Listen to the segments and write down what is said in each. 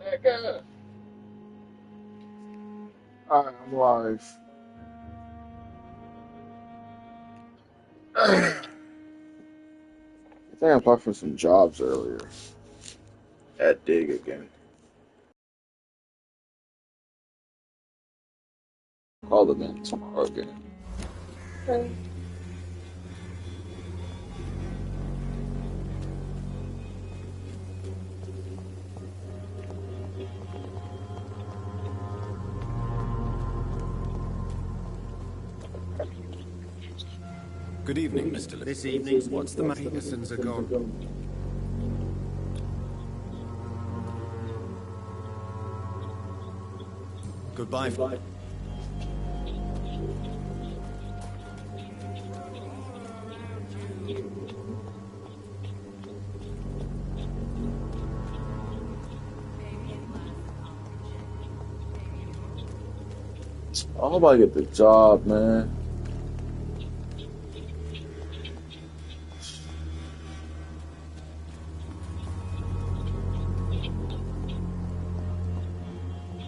Nigga. Alright, I'm live. I think I applied for some jobs earlier. At Dig again. Call them in tomorrow again. Okay. Good evening, Mr. Lee. This evening's What's the matter? Petersons are gone. Goodbye. I hope I get the job, man.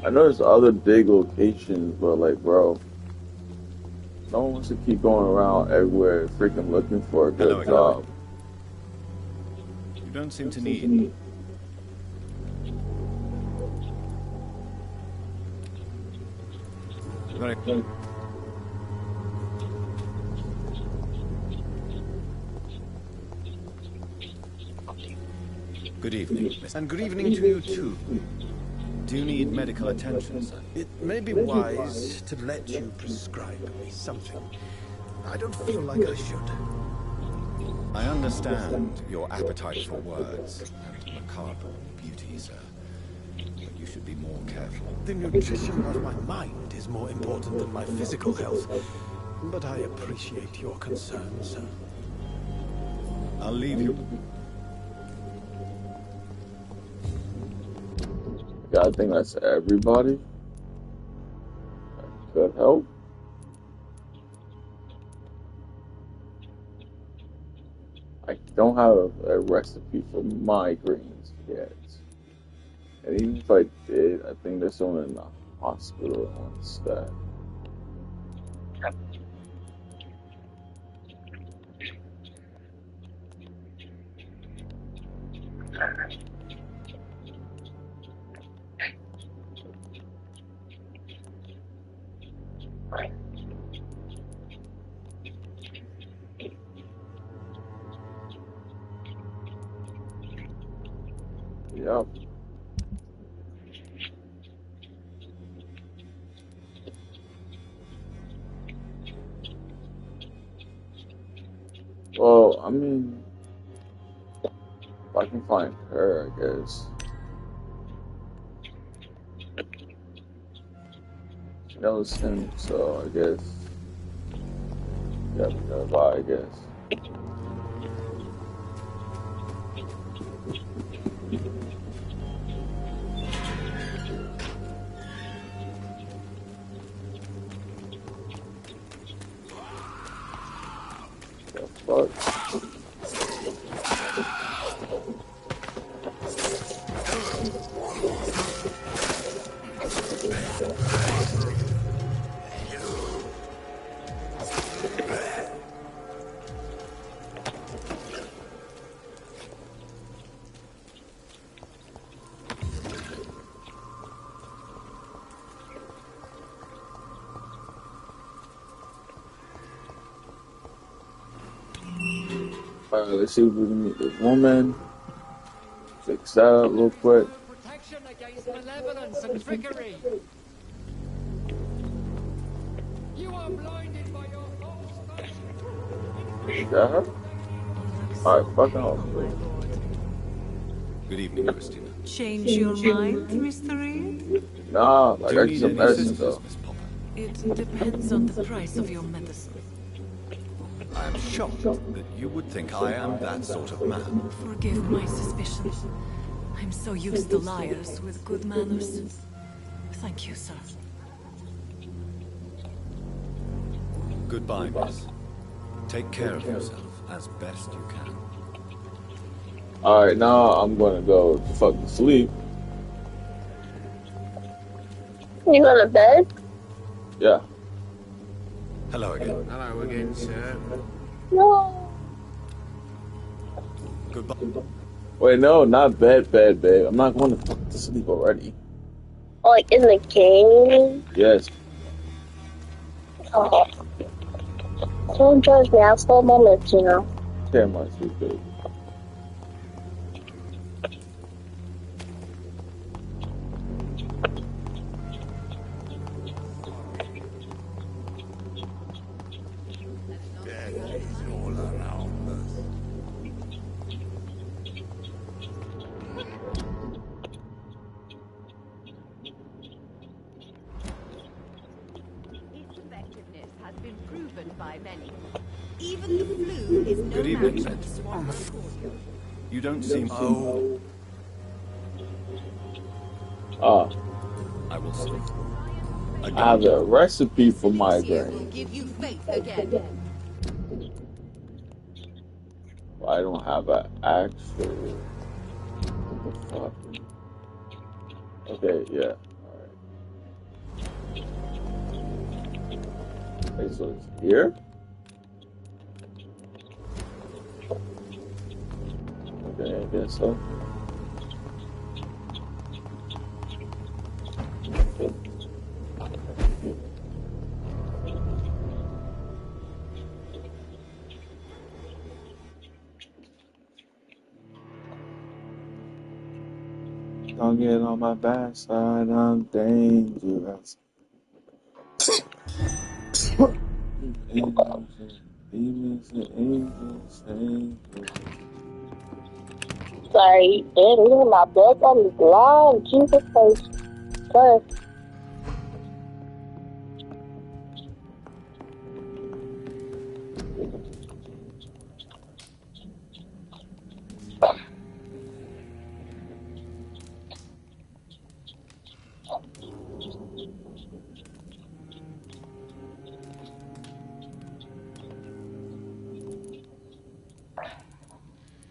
I know there's other Dig locations, but like, bro, no one wants to keep going around everywhere freaking looking for a Hello good again. job. You don't seem to need. Very. Good evening, Mr. And good evening to you too. Do you need medical attention, sir? It may be wise to let you prescribe me something. I don't feel like I should. I understand your appetite for words and macabre beauty, sir. But you should be more careful. The nutrition of my mind is more important than my physical health. But I appreciate your concern, sir. I'll leave you. Yeah, I think that's everybody. That could help. I don't have a recipe for migraines yet. And even if I did, I think there's someone in the hospital on staff. Yep. Well, I mean, if I can find her, I guess. She knows him, so I guess. Yeah, nearby, I guess. The fuck? Alright, let's see if we can meet the woman. Fix that up real quick. Protection against malevolence and trickery. You are blinded by your false faith. Is that her? Alright, fucking off. Good evening, Christina. Change your mind, Mr. Reed? Nah, like Do I you get need some any medicine assistance, though. Miss Popper? It depends on the price of your medicine. I am shocked that you would think I am that sort of man. Forgive my suspicion. I'm so used to liars with good manners. Thank you, sir. Goodbye, miss. Take care of yourself as best you can. Alright, now I'm gonna go to fucking sleep. You going to bed? Yeah. Hello again. Hello again, sir. No. Goodbye. Wait, no, not bed, babe. I'm not going to fuck to sleep already. Like in the game? Yes. Oh. Don't judge me. I have slow moments, you know. Okay, my sweet baby. Death is all around us. Its effectiveness has been proven by many. Even the flu is no Good evening, match Sent. to swamp cordial. You don't seem... Oh, Ah, I will sleep. I have Again. a recipe for Elixir will migraine. give you faith again. I don't have an actual. What the fuck? Okay, yeah. Alright. Okay, so it's here? Okay, I guess so. Don't get on my backside, I'm dangerous. Demons and angels, angels. Sorry. Damn, even my blood on the line. Jesus Christ. Sorry.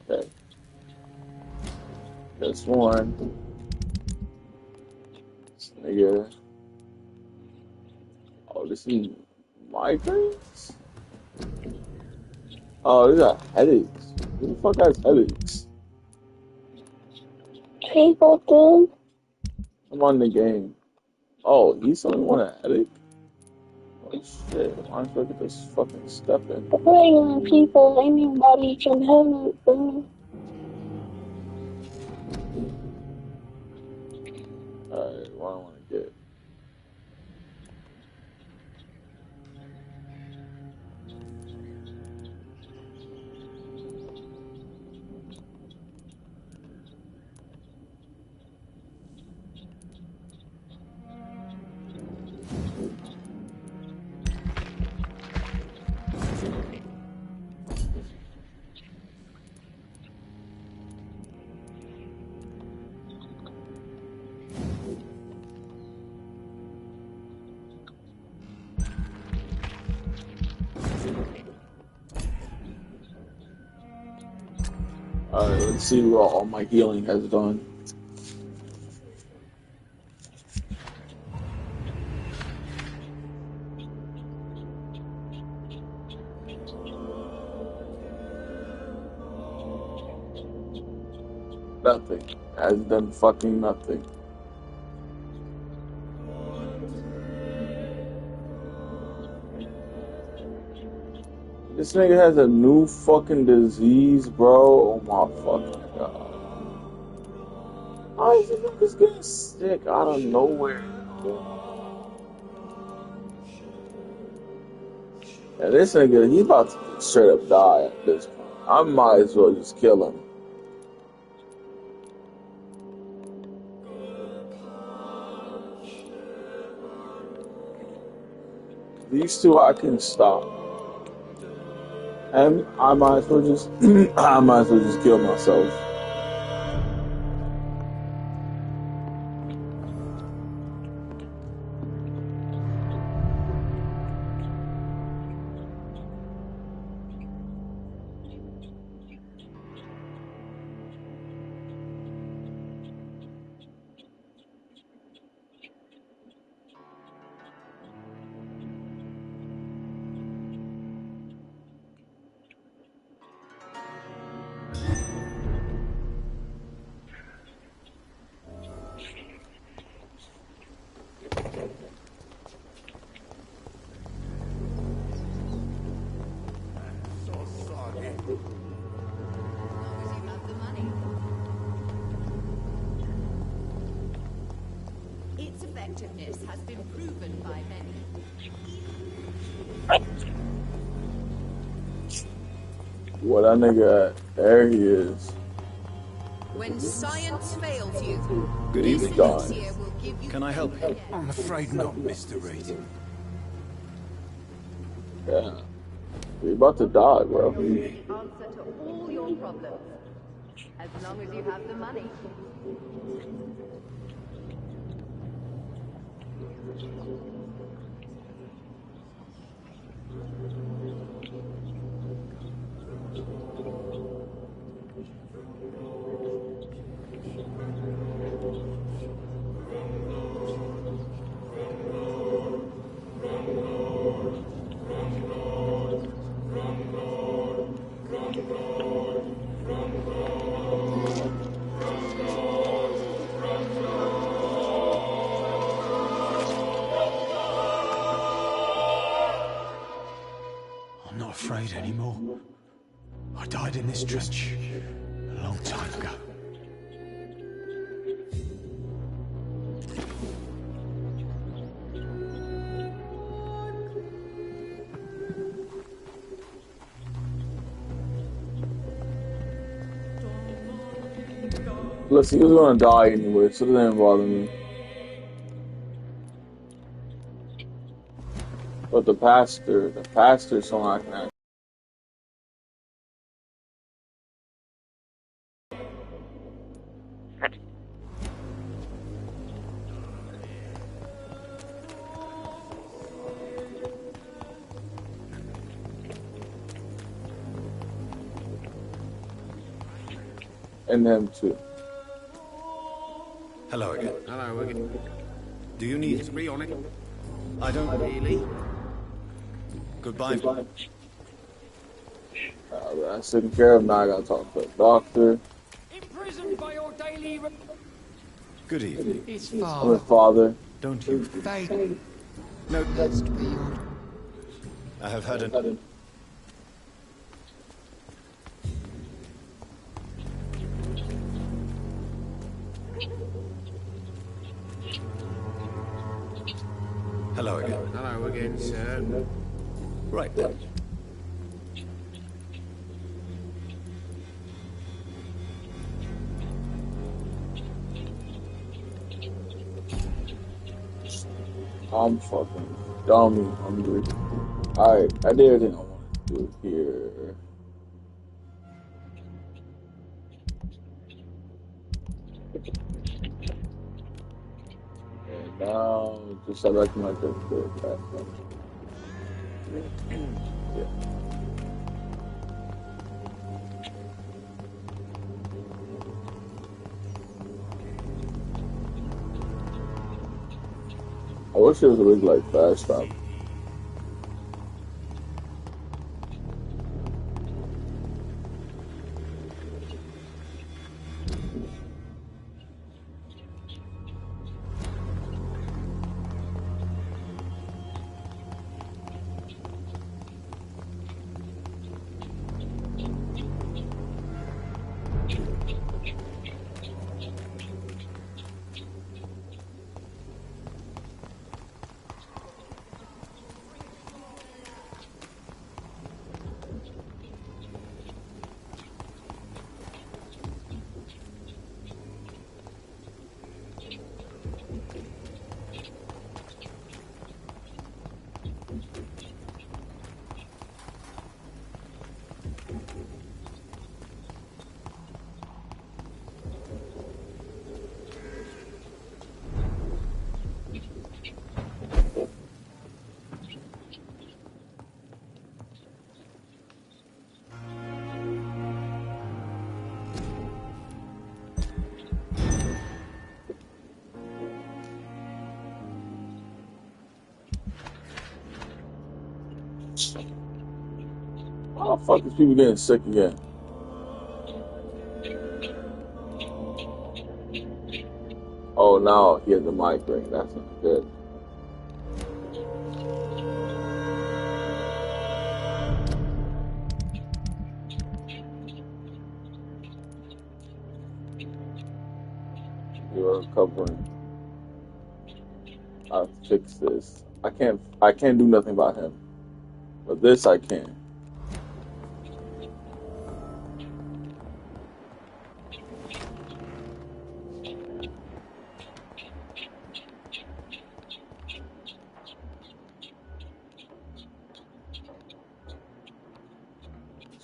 Okay, this one. This nigga. Oh, this is migraines? Oh, these are headaches. Who the fuck has headaches? People do. I'm on the game. Oh, he's the only one with a headache? Oh shit, might as well get this fucking step in. Regular people, anybody can have it, bro. Alright, what do I want to get? Alright, let's see what all my healing has done. Nothing. Has done fucking nothing. This nigga has a new fucking disease, bro. Oh my fucking god. How is this nigga's getting sick out of nowhere? And this nigga, he's about to straight up die at this point. I might as well just kill him. These two I can stop. And I might as well just I might as well just kill myself. effectiveness has been proven by many. What that nigga at? There he is. When science fails you, Good this evening. elixir will give you... Can I help you? I'm afraid not, Mr. Reed. Yeah. You're about to die, bro. The answer to all your problems, as long as you have the money. I'm not afraid anymore. I died in this trench a long time ago. Plus, he was gonna die anyway, so it didn't bother me. But the pastor song I can actually. And them too. Hello again. Hello again. Do you need... Three on it. I don't... Really? Goodbye. That's taken care of. Now I gotta talk to the doctor. Imprisoned by your daily... Good evening. It's I'm his father. father. Don't you... They No, must be on. I have had an... Hello again. Hello again, sir. Right then. I'm fucking dummy hungry. Alright, I did everything I wanted to do here. And now, just head back to my good. Yeah. I wish it was a big like fast stop. How the fuck is people getting sick again? Oh, now he has a migraine. That's not good. You're recovering. I fix this. I can't do nothing about him. But this I can.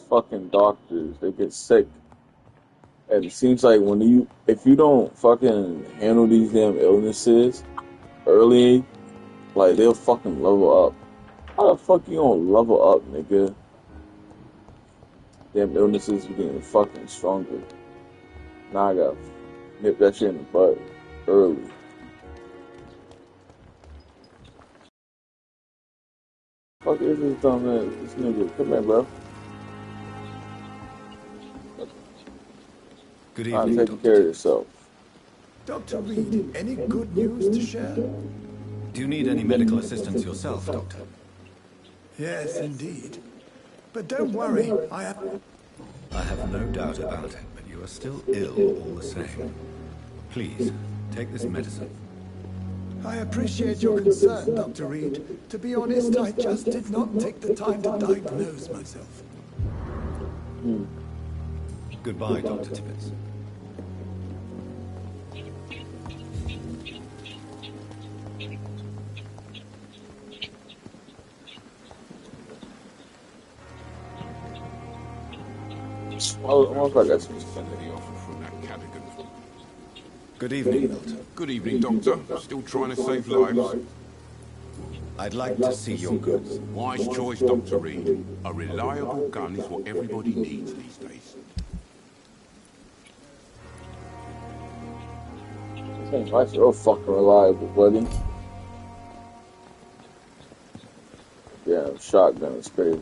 Fucking doctors, they get sick. And it seems like if you don't fucking handle these damn illnesses early, like they'll fucking level up. How the fuck you gonna level up, nigga? Damn illnesses are getting fucking stronger. Now I gotta nip that shit in the bud early. Fuck is this dumb man? This nigga, come here, bro. Good I'm evening, taking Dr. care of Tibbets. yourself. Dr. Reed, any good news to share? Do you need any medical assistance yourself, Doctor? Yes, indeed. But don't worry, I have no doubt about it, but you are still ill all the same. Please, take this medicine. I appreciate your concern, Dr. Reed. To be honest, I just did not take the time to diagnose myself. Goodbye, Dr. Tibbets. I got some The offer from that Cadogan. Good evening, Doctor. Good evening, Doctor. Still trying to save lives? I'd like to see your goods. Wise choice, Dr. Reed. A reliable gun is what everybody needs these days. That's real fucking reliable, buddy. Yeah, shotgun is crazy.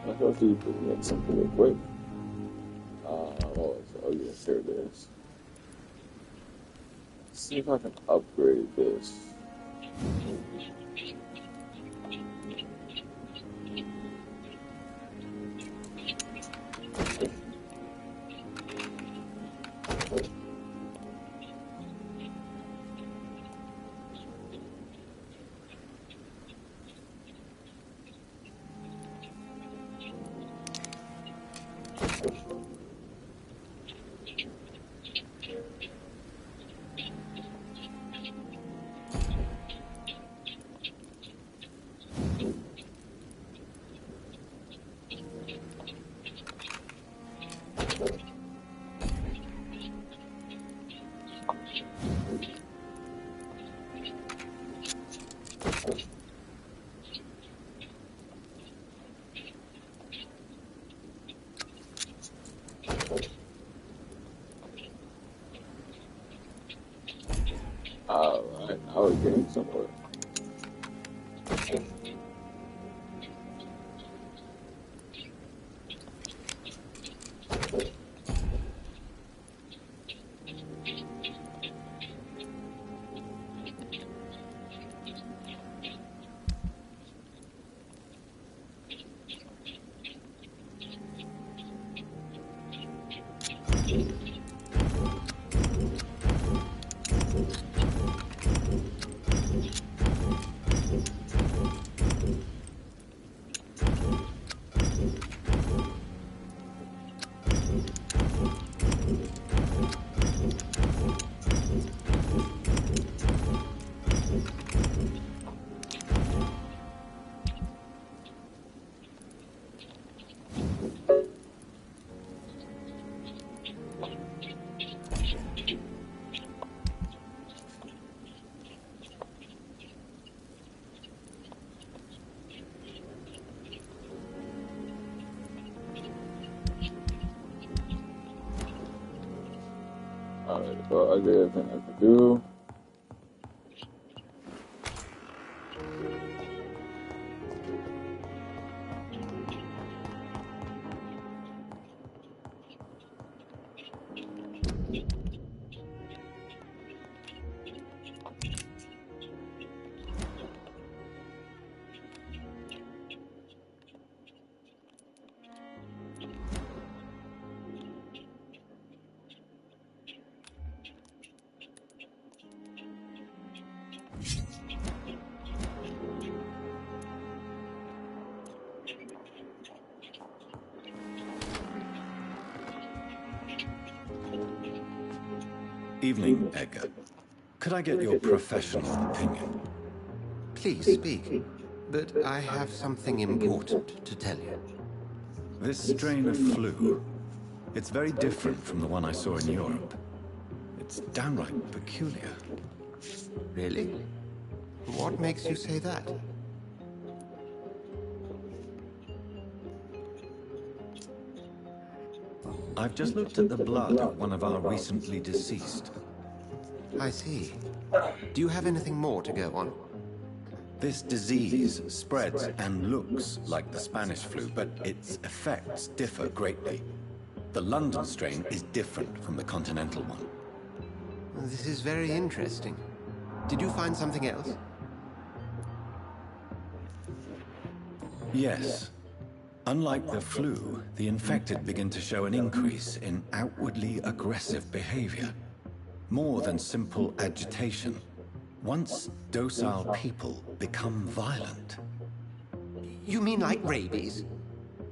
Let's go see if we can make something real quick. Oh yes, here it is. Let's see if I can upgrade this. Alright, now we're getting somewhere. Alright, well, I did everything I could do. Evening, Edgar. Could I get your professional opinion? Please speak. But I have something important to tell you. This strain of flu, it's very different from the one I saw in Europe. It's downright peculiar. Really? What makes you say that? I've just looked at the blood of one of our recently deceased. I see. Do you have anything more to go on? This disease spreads and looks like the Spanish flu, but its effects differ greatly. The London strain is different from the continental one. This is very interesting. Did you find something else? Yes. Unlike the flu, the infected begin to show an increase in outwardly aggressive behavior. More than simple agitation. Once docile people become violent. You mean like rabies?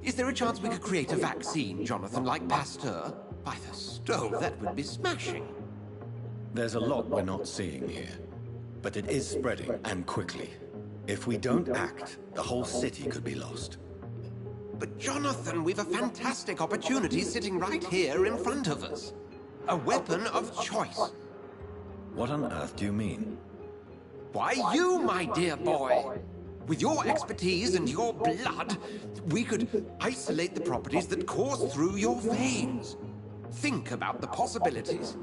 Is there a chance we could create a vaccine, Jonathan, like Pasteur? By the stove, that would be smashing. There's a lot we're not seeing here. But it is spreading, and quickly. If we don't act, the whole city could be lost. But Jonathan, we've a fantastic opportunity sitting right here in front of us. A weapon of choice. What on earth do you mean? Why, you, my dear boy. With your expertise and your blood, we could isolate the properties that course through your veins. Think about the possibilities.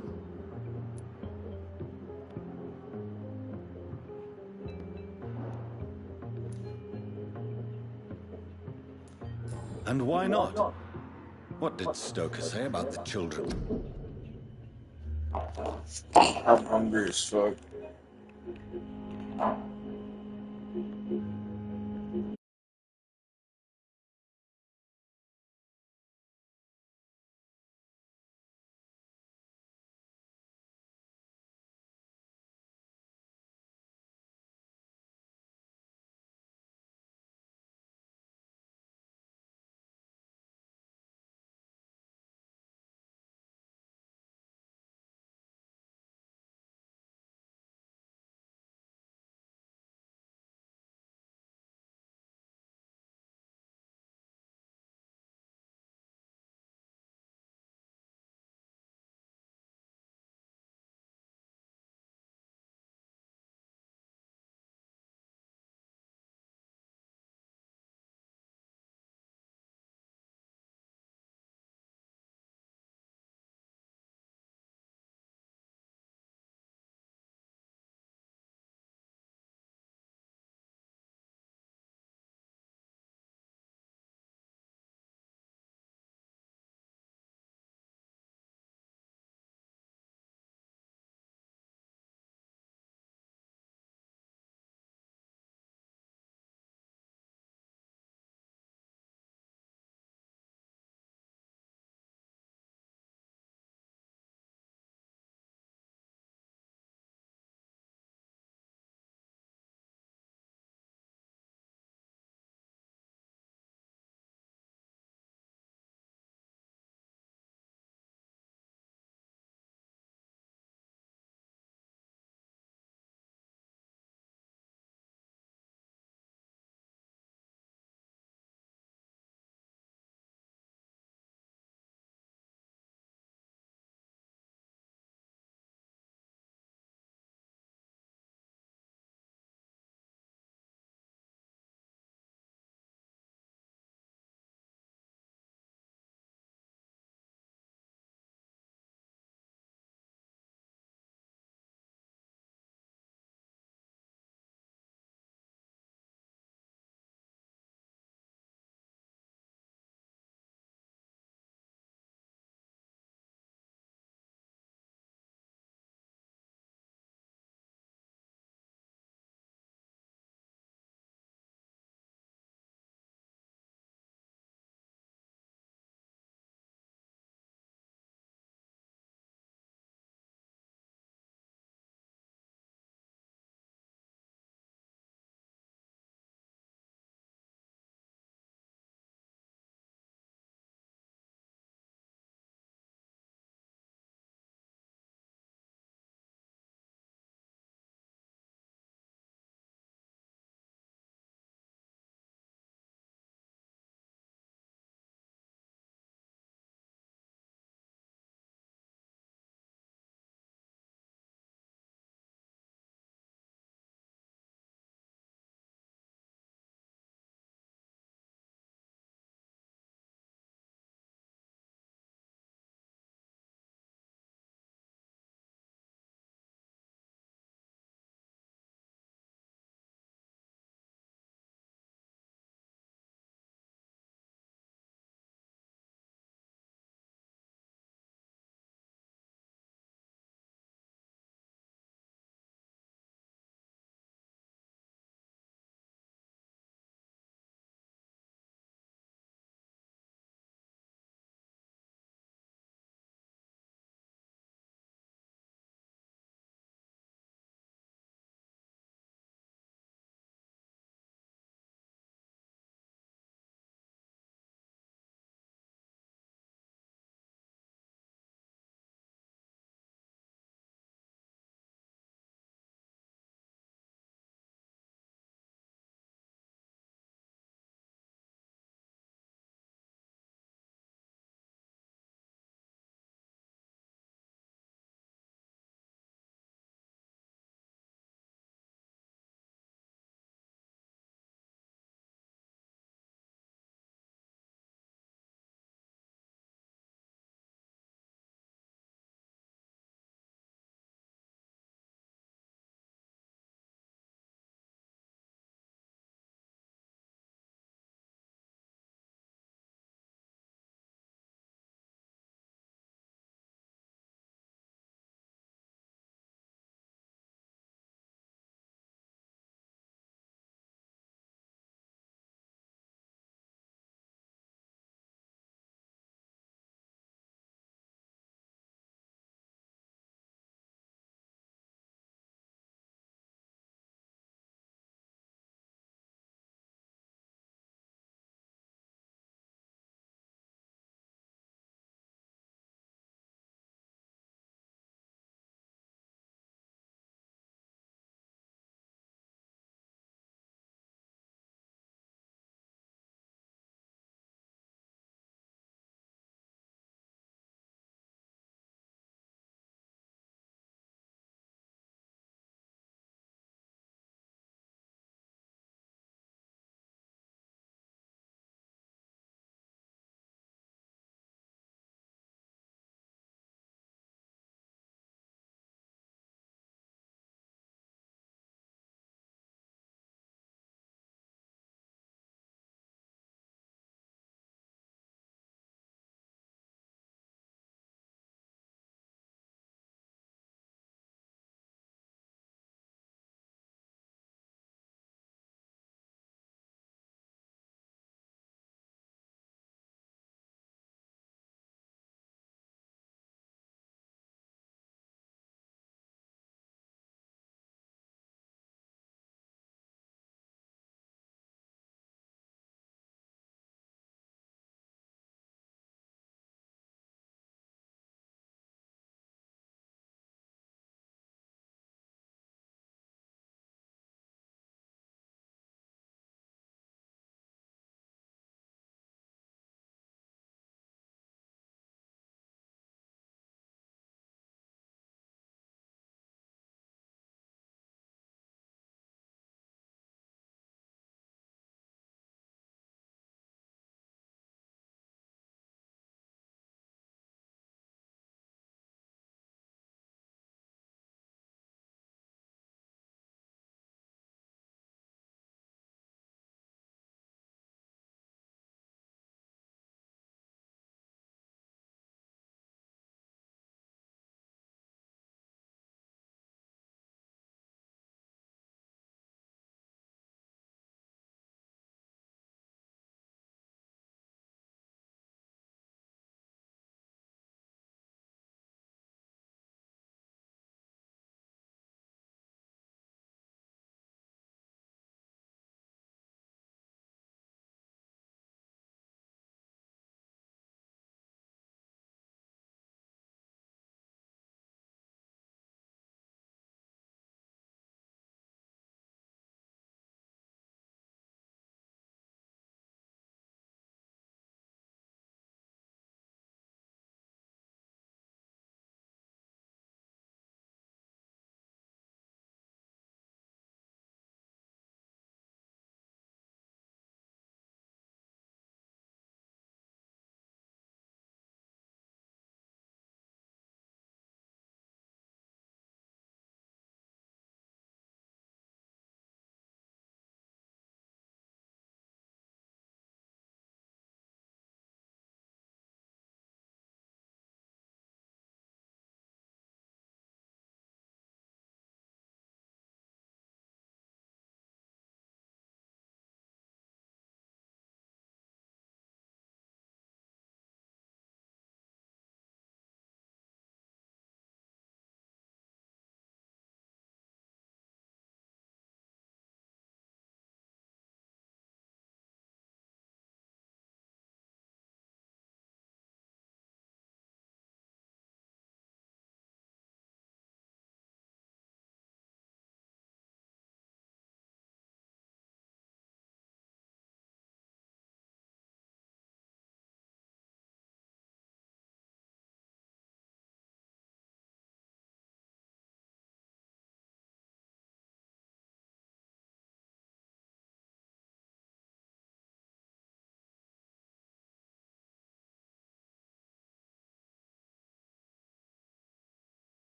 And why not? What did Stoker say about the children? I'm hungry as fuck.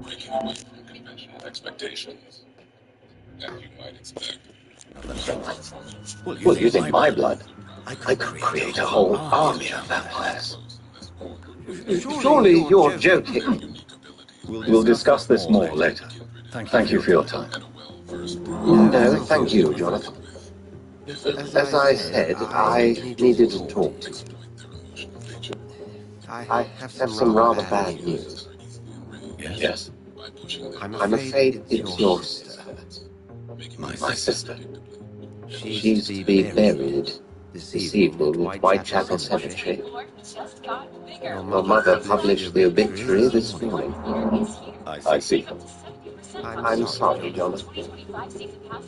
breaking away from conventional expectations, as you might expect. Well, Well, using using my my blood, blood, I I could could create a create a whole whole army army of of vampires. vampires. Surely Surely you're you're joking. joking. We'll We'll discuss discuss this this more more later. later. Thank you for Thank you your for your time. time. No, No, thank thank you. you, Jonathan. As As I I said, said, I I needed needed to to talk to talk you. to you. I I have have some some rather rather bad bad news. news. Yes? Yes. I'm I'm afraid afraid it's it's your your sister. sister. My My sister. sister. She's She's to to be be buried buried this this evening at evening at Whitechapel Whitechapel Cemetery. Cemetery. Your Your mother mother published published the the obituary obituary this this morning. morning. I I see. see. I'm I'm sorry, sorry, Jonathan. Jonathan.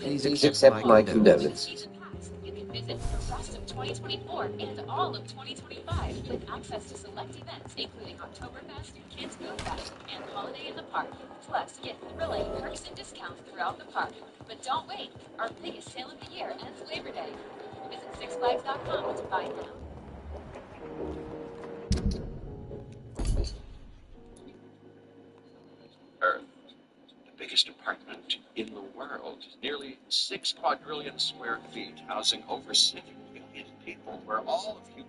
Please Please accept accept my my condolences. condolences. You can visit the rest of 2024 and all of 2025 with access to select events including Oktoberfest, Kids Boom Fest, and Holiday in the Park. Plus, get thrilling perks and discounts throughout the park. But don't wait, our biggest sale of the year ends Labor Day. Visit SixFlags.com to buy now. Earth, the biggest apartment in the world, nearly 6 quadrillion square feet, housing over 7 billion people, where all of you.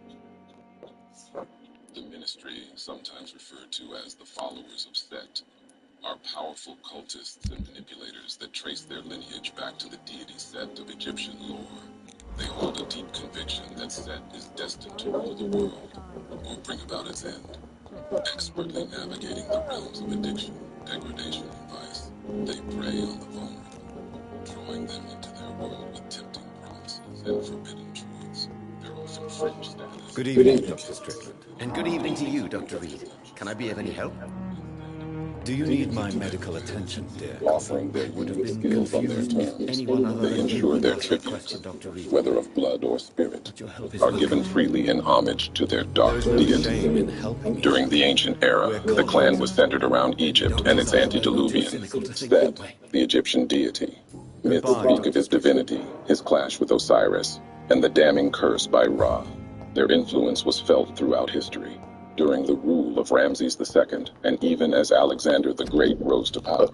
The ministry, sometimes referred to as the followers of Set, are powerful cultists and manipulators that trace their lineage back to the deity Set of Egyptian lore. They hold a deep conviction that Set is destined to rule the world or bring about its end. Expertly navigating the realms of addiction, degradation, and vice, they prey on the vulnerable, drawing them into their world with tempting promises and forbidden truths. Their often fringe status. Good Good evening, evening. Dr. Strickland. And good evening to you, Dr. Reed. Can I be of any help? Do you need my medical attention, dear caller? Offering their I would have unique been skills on their confused if terms, anyone other they than you ensure would their ask a tributes, question, Dr. Reed. whether of blood or spirit, But your help is are given welcome. freely in homage to their There dark is no deity. shame in helping each During the other. ancient era, We're the clan colleagues was after centered all. around Egypt and its Doctors, I know, are too antediluvian, cynical to think that Set, way. the Egyptian deity. Myths Goodbye, speak of Dr. his Strickland. divinity, his clash with Osiris, and the damning curse by Ra. Their influence was felt throughout history, during the rule of Ramses II, and even as Alexander the Great rose to power.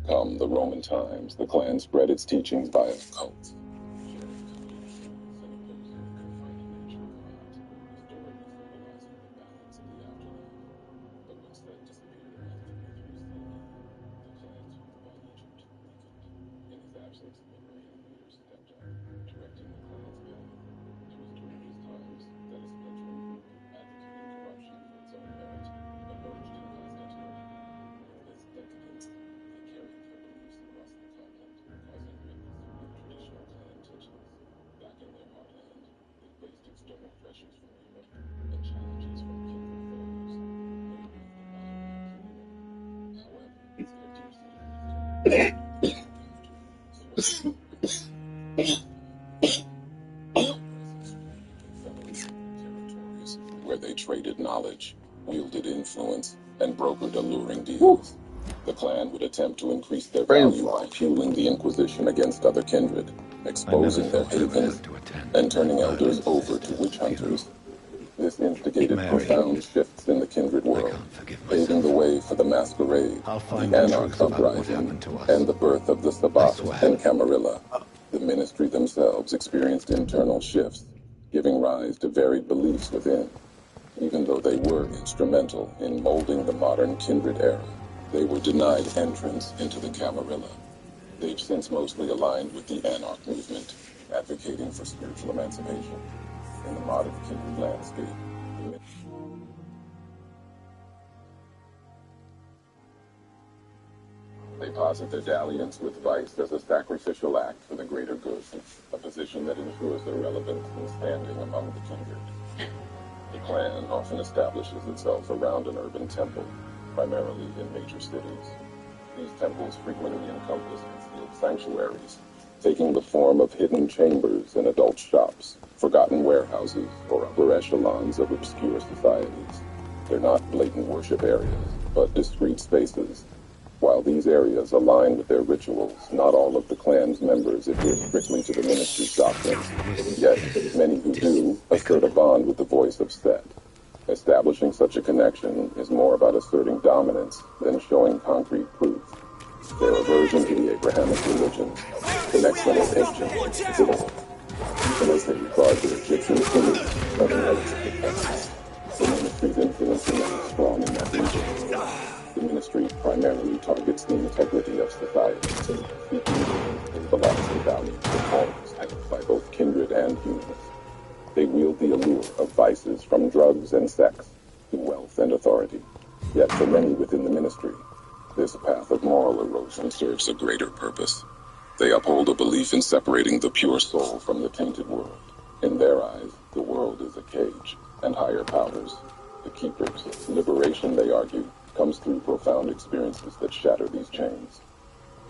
Come the Roman times, the clan spread its teachings via cults. Where they traded knowledge, wielded influence, and brokered alluring deals. The clan would attempt to increase their value by fueling the Inquisition against other kindred, I never exposing their thought I would havens, have to attend and my turning elders biological over to sister's witch funeral. hunters. This instigated Mary, profound shifts in the kindred I world, can't forgive paving myself. the way for the Masquerade, I'll the find the Anarch truth about what uprising, happened to us. and the birth of the I Sabbath swear. and Camarilla. The ministry themselves experienced internal shifts, giving rise to varied beliefs within. Even though they were instrumental in molding the modern kindred era, they were denied entrance into the Camarilla. They've since mostly aligned with the Anarch movement, advocating for spiritual emancipation. In the modern kindred landscape, they posit their dalliance with vice as a sacrificial act for the greater good, a position that ensures their relevance and standing among the kindred. The clan often establishes itself around an urban temple, primarily in major cities. These temples frequently encompass concealed sanctuaries, taking the form of hidden chambers and adult shops, forgotten warehouses, or upper echelons of obscure societies. They're not blatant worship areas, but discrete spaces. While these areas align with their rituals, not all of the clan's members adhere strictly to the ministry's doctrines. Yet, many who do assert a bond with the voice of Set. Establishing such a connection is more about asserting dominance than showing concrete proof. Their aversion to the Abrahamic religion connects them with ancient antiquity, even as they regard the Egyptian kings as relics of the past. The ministry's influence remains strong in that region. The ministry primarily targets the integrity of society, seeking to stabilize the values of morals held by both kindred and humans. They wield the allure of vices from drugs and sex to wealth and authority. Yet for many within the ministry, this path of moral erosion serves a greater purpose. They uphold a belief in separating the pure soul from the tainted world. In their eyes, the world is a cage, and higher powers, the keepers. Liberation, they argue, comes through profound experiences that shatter these chains.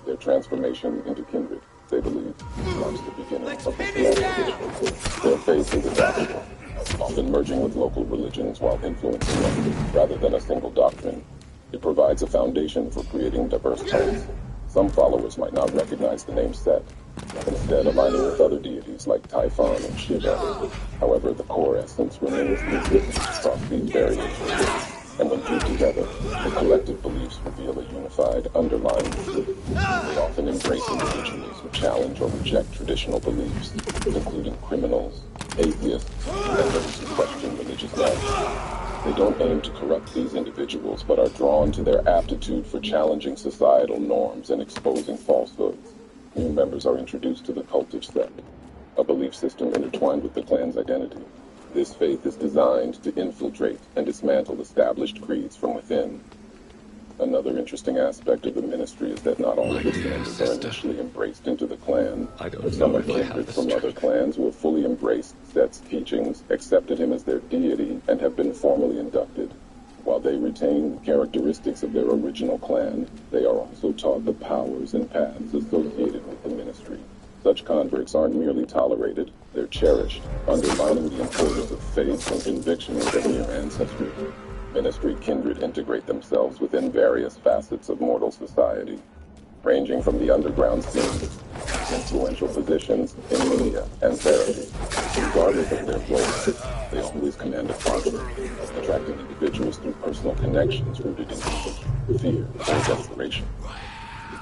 Their transformation into kindred, they believe, marks the beginning of the transition. Their faith is adaptable, often merging with local religions while influencing them, rather than a single doctrine. It provides a foundation for creating diverse cults. Some followers might not recognize the name Set, instead aligning with other deities like Typhon and Shiva. However, the core essence remains consistent across these variations. And when viewed together, the collective beliefs reveal a unified, underlying truth. They often embrace individuals who challenge or reject traditional beliefs, including criminals, atheists, and those who question religious narratives. They don't aim to corrupt these individuals, but are drawn to their aptitude for challenging societal norms and exposing falsehoods. New members are introduced to the cultish sect, a belief system intertwined with the clan's identity. This faith is designed to infiltrate and dismantle established creeds from within. Another interesting aspect of the ministry is that not all of its members are initially embraced into the clan. Some are kindred from other clans who have fully embraced Set's teachings, accepted him as their deity, and have been formally inducted. While they retain the characteristics of their original clan, they are also taught the powers and paths associated with the ministry. Such converts aren't merely tolerated, they're cherished, underlining the importance of faith and conviction within their ancestry. Ministry kindred integrate themselves within various facets of mortal society, ranging from the underground scene to influential positions in media and therapy. Regardless of their role, they always command a function, attracting individuals through personal connections rooted in fear or desperation.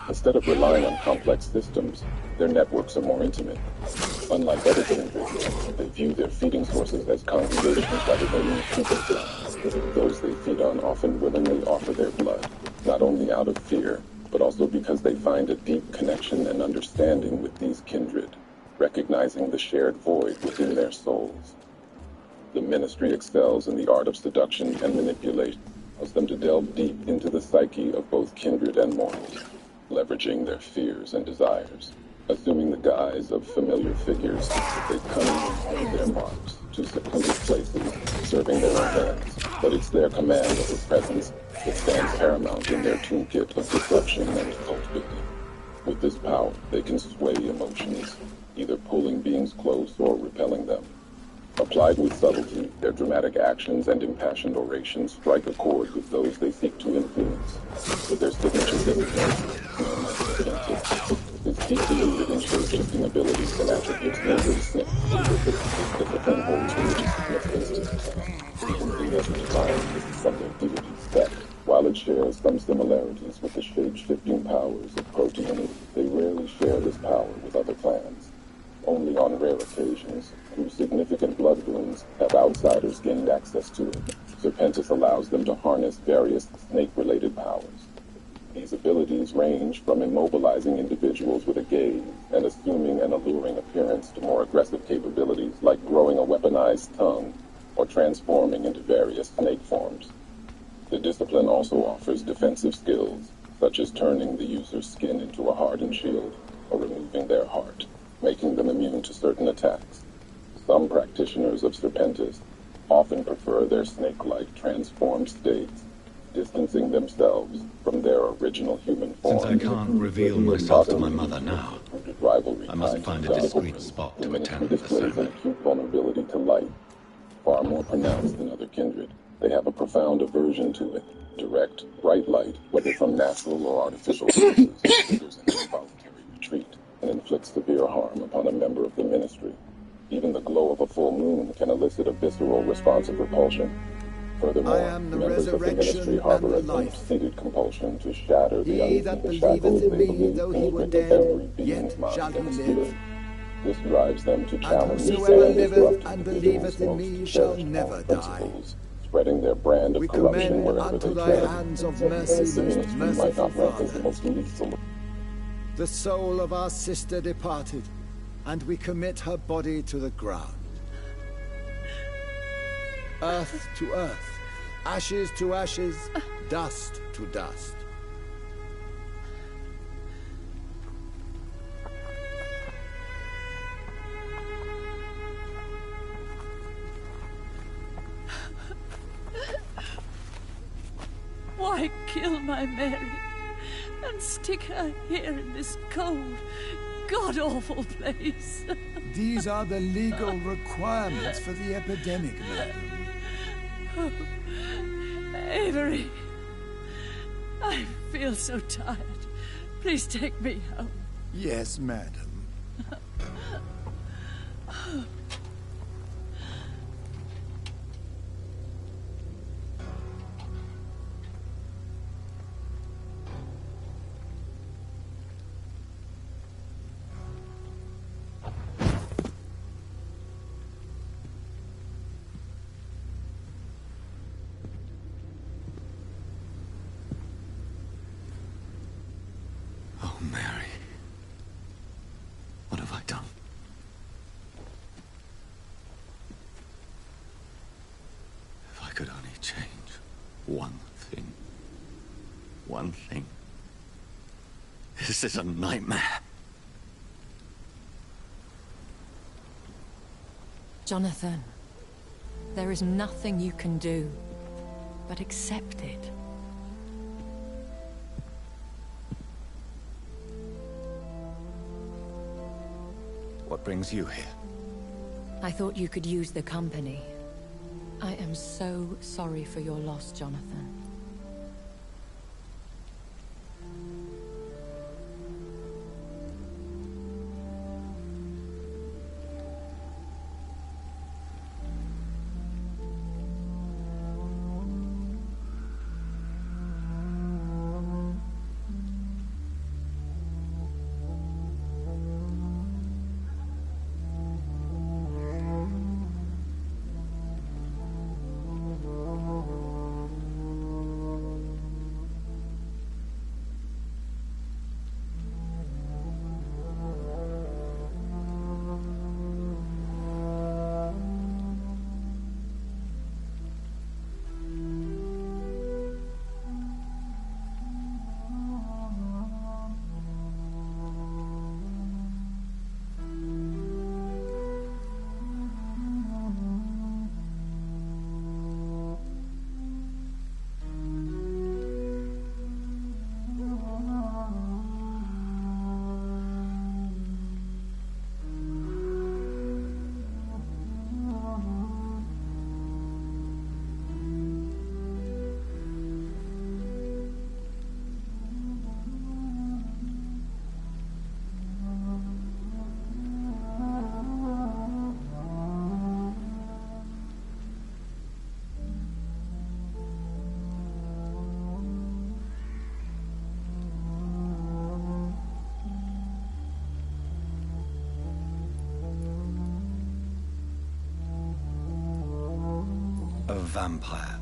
Instead of relying on complex systems, their networks are more intimate. Unlike other kindred, they view their feeding sources as congregations rather than people. Those they feed on often willingly offer their blood, not only out of fear, but also because they find a deep connection and understanding with these kindred, recognizing the shared void within their souls. The ministry excels in the art of seduction and manipulation, allows them to delve deep into the psyche of both kindred and mortals, leveraging their fears and desires. Assuming the guise of familiar figures, they cunningly hone their marks to secluded places, serving their own ends. But it's their command of the presence that stands paramount in their toolkit of deception and cult building. With this power, they can sway emotions, either pulling beings close or repelling them. Applied with subtlety, their dramatic actions and impassioned orations strike a chord with those they seek to influence. With their signature discipline, known as the is deeply rooted in shape-shifting abilities and attributes named Smith. This discipline holds religious significance, even seen as divine from their deity Set. While it shares some similarities with the shape-shifting powers of Protean, they rarely share this power with other clans. Only on rare occasions, through significant blood wounds, have outsiders gained access to it. Serpentis allows them to harness various snake-related powers. These abilities range from immobilizing individuals with a gaze and assuming an alluring appearance to more aggressive capabilities like growing a weaponized tongue or transforming into various snake forms. The discipline also offers defensive skills, such as turning the user's skin into a hardened shield or removing their heart, making them immune to certain attacks. Some practitioners of Serpentis often prefer their snake-like transformed states, distancing themselves from their original human form. Since I can't reveal myself to my mother now, I must find a discreet spot to attend the displays an ceremony. acute vulnerability to light, far more pronounced than other kindred. They have a profound aversion to it. Direct, bright light, whether from natural or artificial sources, triggers an involuntary retreat and inflicts severe harm upon a member of the ministry. Even the glow of a full moon can elicit a visceral response of repulsion. Furthermore, I am the members of the Ministry resurrection and harbor the a life. deep-seated compulsion to shatter He the that unseen believeth shackles in they me, believe though he were penetrate dead, every being's yet mind shall he and live. spirit. This drives them to And challenge whosoever and liveth disrupt and individuals' believeth in most me shall cherished never die. principles, spreading their brand of We corruption commend wherever unto they thy tread. hands of The mercy, most ministry might merciful not rank as the Father, most lethal. the soul of our sister departed, and we commit her body to the ground. Earth to earth, ashes to ashes, dust to dust. Why kill my Mary and stick her here in this cold, god-awful place? These are the legal requirements for the epidemic, madam. Oh, Avery, I feel so tired. Please take me home. Yes, madam. Oh, Mary. What have I done? If I could only change one thing. One thing. This is a nightmare. Jonathan, there is nothing you can do but accept it. What brings you here? I thought you could use the company. I am so sorry for your loss, Jonathan. A vampire.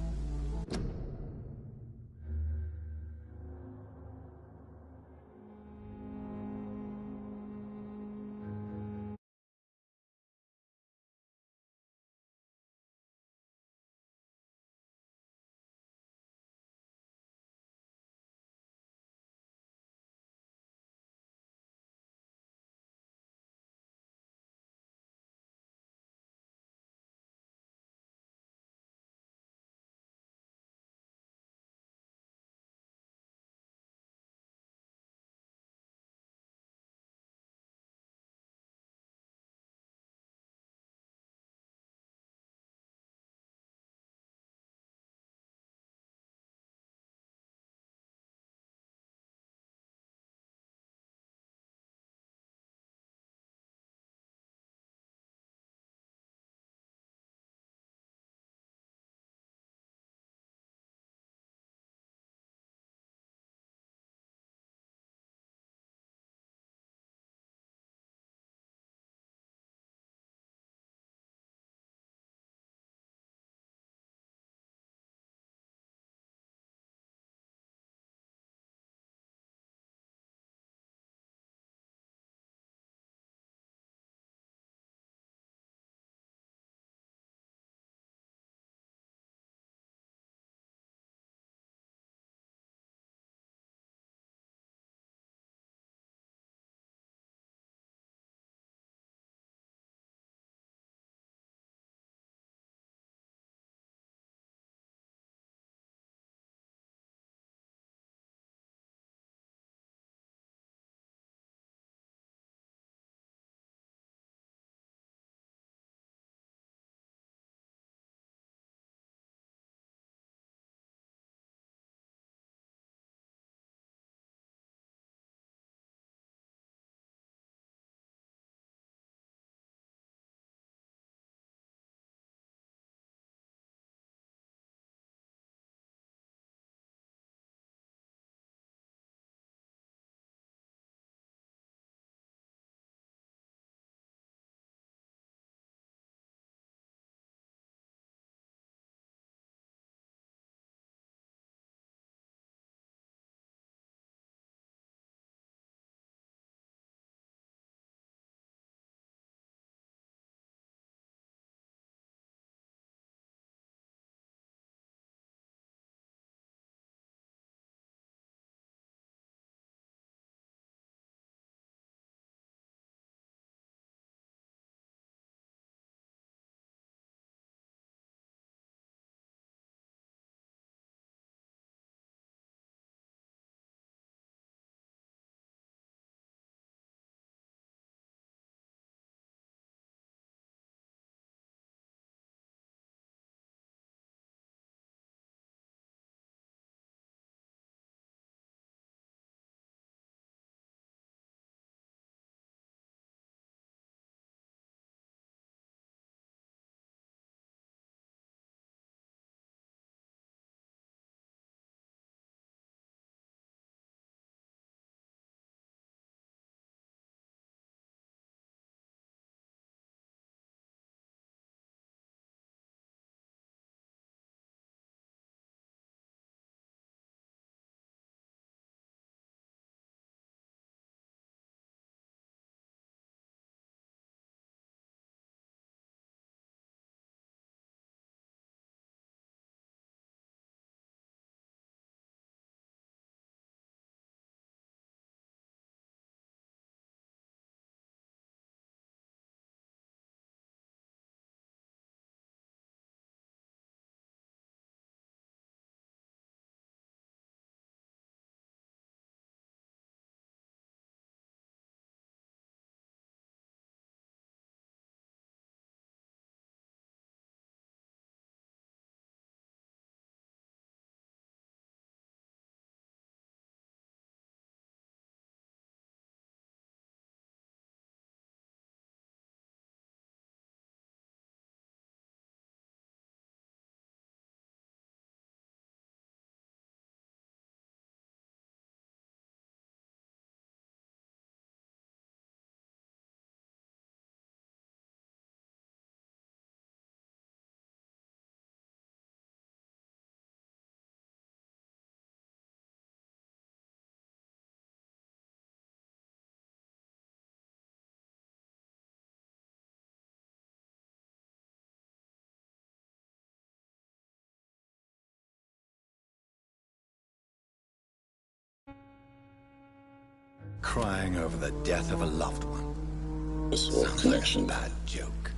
crying over the death of a loved one. Visceral Sounds connection. like a bad joke.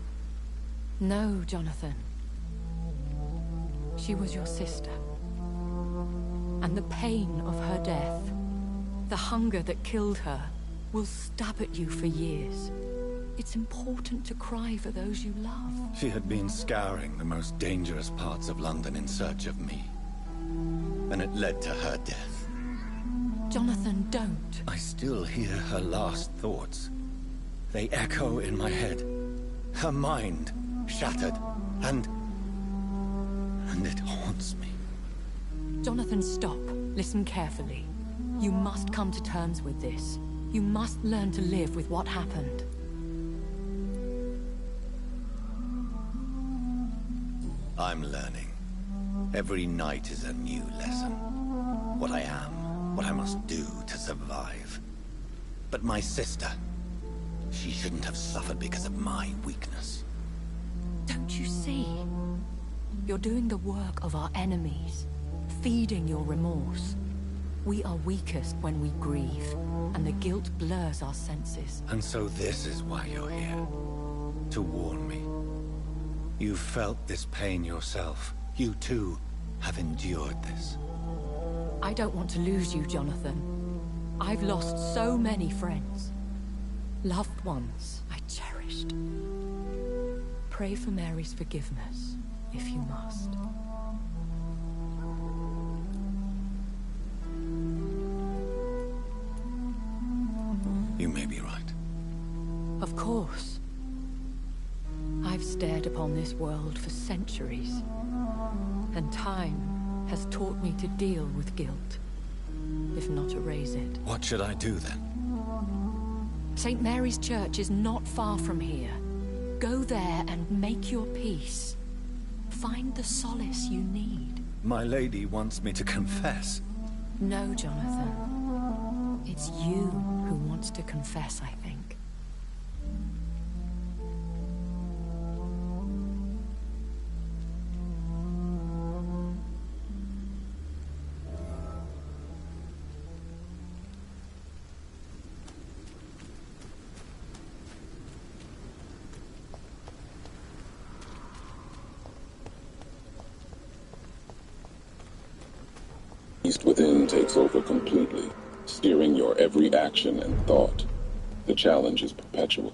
No, Jonathan. She was your sister. And the pain of her death, the hunger that killed her, will stab at you for years. It's important to cry for those you love. She had been scouring the most dangerous parts of London in search of me. And it led to her death. Jonathan, don't. I still hear her last thoughts. They echo in my head. Her mind shattered, and it haunts me. Jonathan, stop. Listen carefully. You must come to terms with this. You must learn to live with what happened. I'm learning. Every night is a new lesson. What I am, what I must do to survive. But my sister, she shouldn't have suffered because of my weakness. Don't you see? You're doing the work of our enemies, feeding your remorse. We are weakest when we grieve, and the guilt blurs our senses. And so this is why you're here. To warn me. You've felt this pain yourself. You too have endured this. I don't want to lose you, Jonathan. I've lost so many friends. Loved ones I cherished. Pray for Mary's forgiveness, if you must. You may be right. Of course. I've stared upon this world for centuries, and time has taught me to deal with guilt, if not erase it. What should I do then? St. Mary's Church is not far from here. Go there and make your peace. Find the solace you need. My lady wants me to confess. No, Jonathan. It's you who wants to confess, I think. Beast within takes over completely, steering your every action and thought. The challenge is perpetual,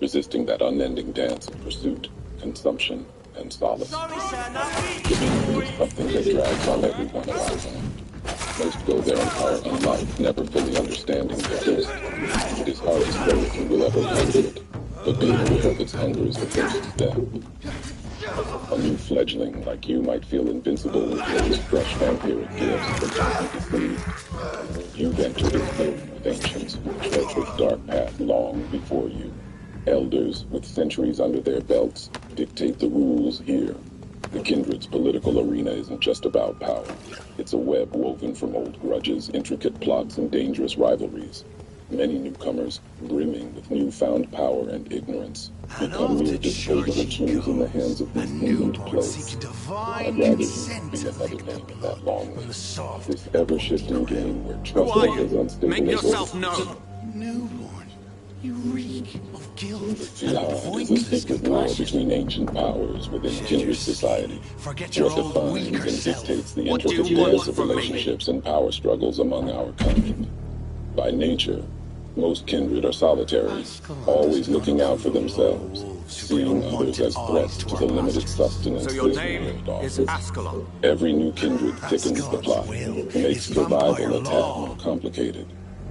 resisting that unending dance of pursuit, consumption, and solace. Dominion is something that drags on everyone around. Most go their entire life never fully understanding their thirst. It is hard to say if you will ever conquer it, but being aware of its hunger is the first step. A new fledgling like you might feel invincible with those fresh vampiric gifts, but don't be deceived. You've entered a cave with ancients who tread this dark path long before you. Elders with centuries under their belts dictate the rules here. The Kindred's political arena isn't just about power. It's a web woven from old grudges, intricate plots, and dangerous rivalries. Many newcomers, brimming with newfound power and ignorance, become mere disposable tools in the hands of these ancient plagues. I'd rather you be another name in that long list. This ever-shifting game where trust is as unstable Make as yourself order. known. Newborn, you reek of guilt. Jihad is a secret war between ancient powers within Kindred society. Forget What your old defines weaker and self. dictates the What do intricate you want dance of from me? relationships and power struggles among our kind. By nature, most kindred are solitary, always looking out for themselves, seeing others as threats to the limited sustenance So your this name world is offers. Ascalon. Every new kindred thickens the plot, makes survival a tad more complicated.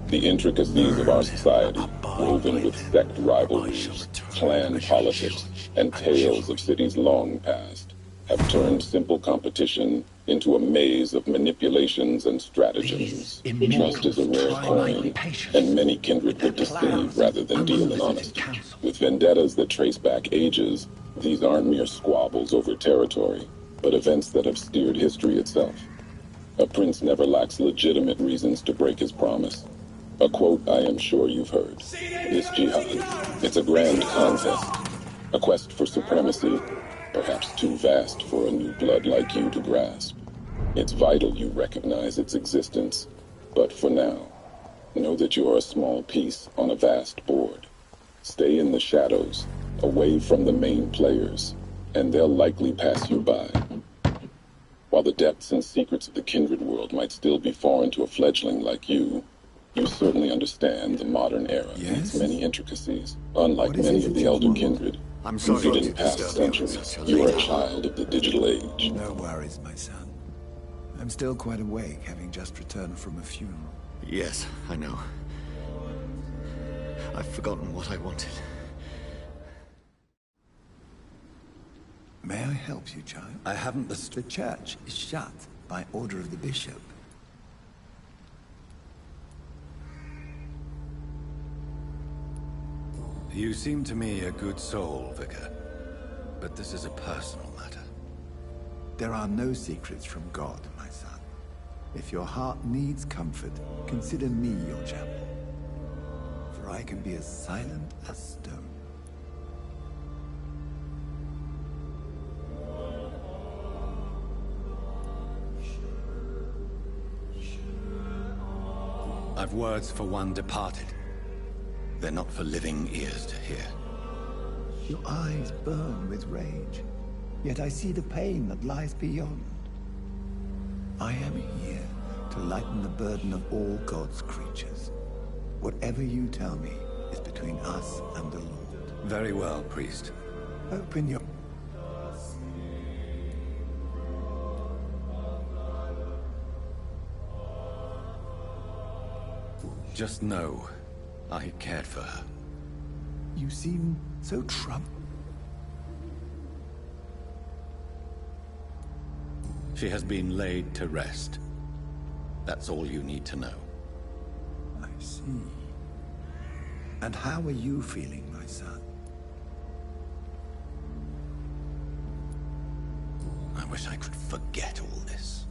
The intricacies of our society, woven with sect rivalries, clan politics, and tales of cities long past, have turned simple competition into a maze of manipulations and stratagems. Trust is a rare coin, and many kindred would deceive rather than deal in honesty. With vendettas that trace back ages, these aren't mere squabbles over territory, but events that have steered history itself. A prince never lacks legitimate reasons to break his promise. A quote I am sure you've heard. This jihad, it's a grand contest, a quest for supremacy, perhaps too vast for a new blood like you to grasp. It's vital you recognize its existence, but for now, Know that you are a small piece on a vast board. Stay in the shadows, away from the main players, and they'll likely pass you by. While the depths and secrets of the kindred world might still be foreign to a fledgling like you certainly understand the modern era and its many intricacies, unlike many of the elder kindred. I'm sorry You to didn't pass disturb you at centuries. such a You are late a child of the digital age. No worries, my son. I'm still quite awake, having just returned from a funeral. Yes, I know. I've forgotten what I wanted. May I help you, child? I haven't. The church is shut by order of the bishop. You seem to me a good soul, Vicar. But this is a personal matter. There are no secrets from God, my son. If your heart needs comfort, consider me your chapel. For I can be as silent as stone. I've words for one departed. They're not for living ears to hear. Your eyes burn with rage, yet I see the pain that lies beyond. I am here to lighten the burden of all God's creatures. Whatever you tell me is between us and the Lord. Very well, priest. Open your... Just know, I cared for her. You seem so troubled. She has been laid to rest. That's all you need to know. I see. And how are you feeling, my son? I wish I could forget all this.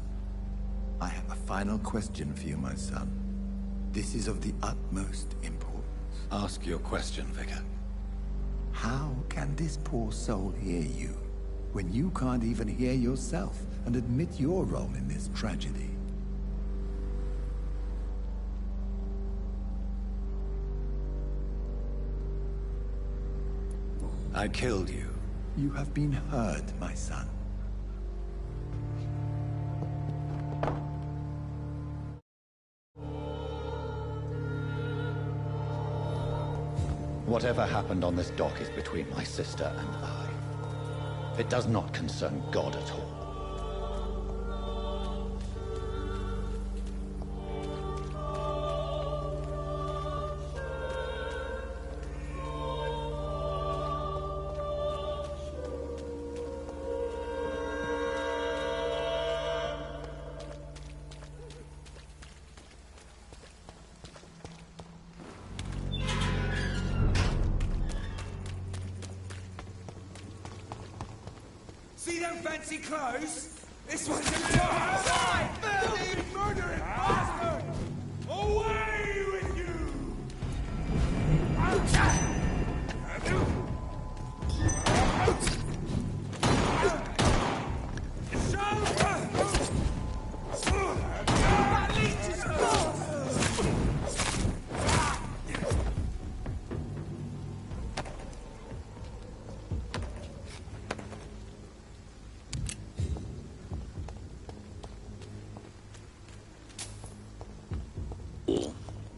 I have a final question for you, my son. This is of the utmost importance. Ask your question, Vicar. How can this poor soul hear you, when you can't even hear yourself and admit your role in this tragedy? I killed you. You have been heard, my son. Whatever happened on this dock is between my sister and I. It does not concern God at all. See them fancy clothes? This one's a job! Filthy, murdering bastard! Away with you!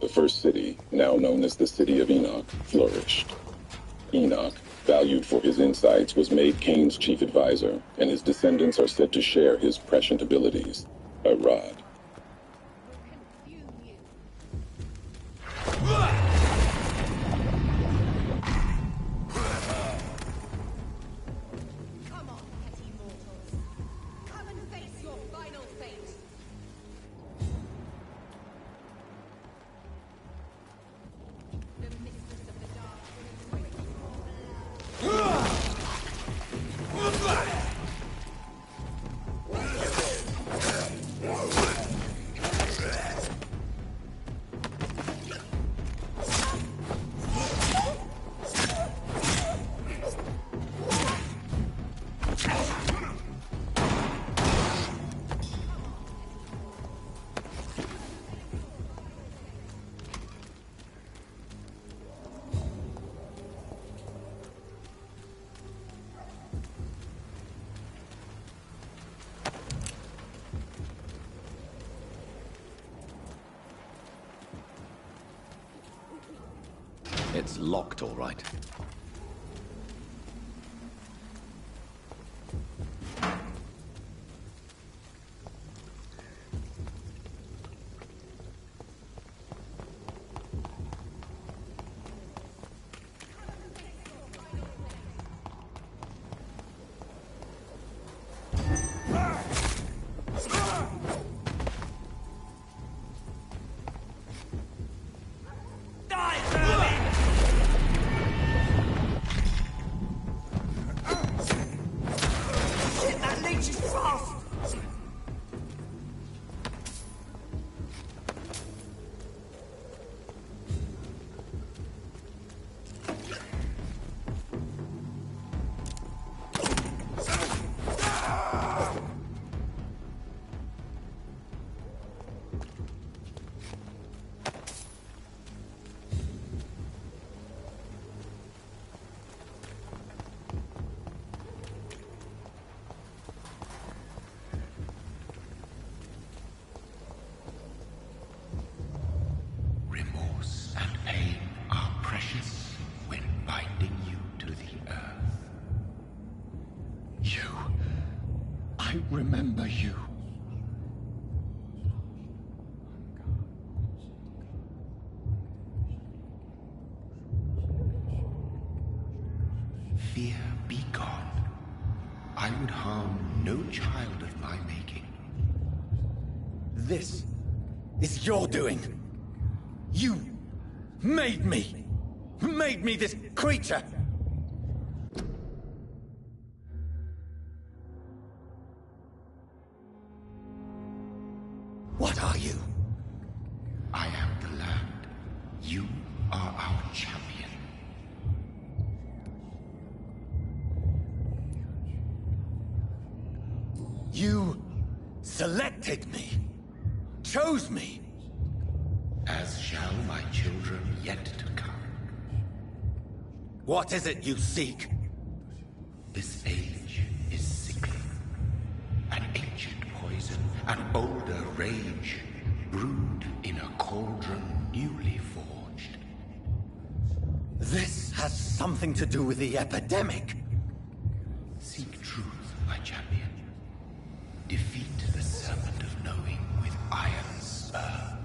The first city, now known as the City of Enoch, flourished. Enoch, valued for his insights, was made Cain's chief advisor, and his descendants are said to share his prescient abilities, a rod. It's locked, all right. Remember you. Fear be gone. I would harm no child of my making. This is your doing. You made me. Made me this creature. What are you? I am the land. You are our champion. You selected me. Chose me. As shall my children yet to come. What is it you seek? This age is sickly. An ancient poison, an older rage, brewed in a cauldron newly forged. This has something to do with the epidemic. Seek truth, my champion. Defeat the serpent of knowing with iron spur.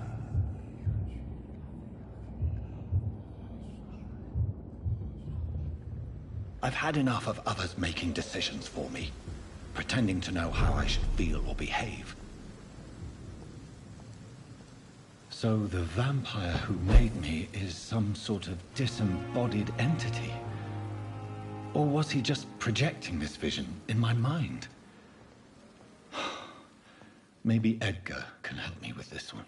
I've had enough of others making decisions for me, pretending to know how I should feel or behave. So the vampire who made me is some sort of disembodied entity? Or was he just projecting this vision in my mind? Maybe Edgar can help me with this one.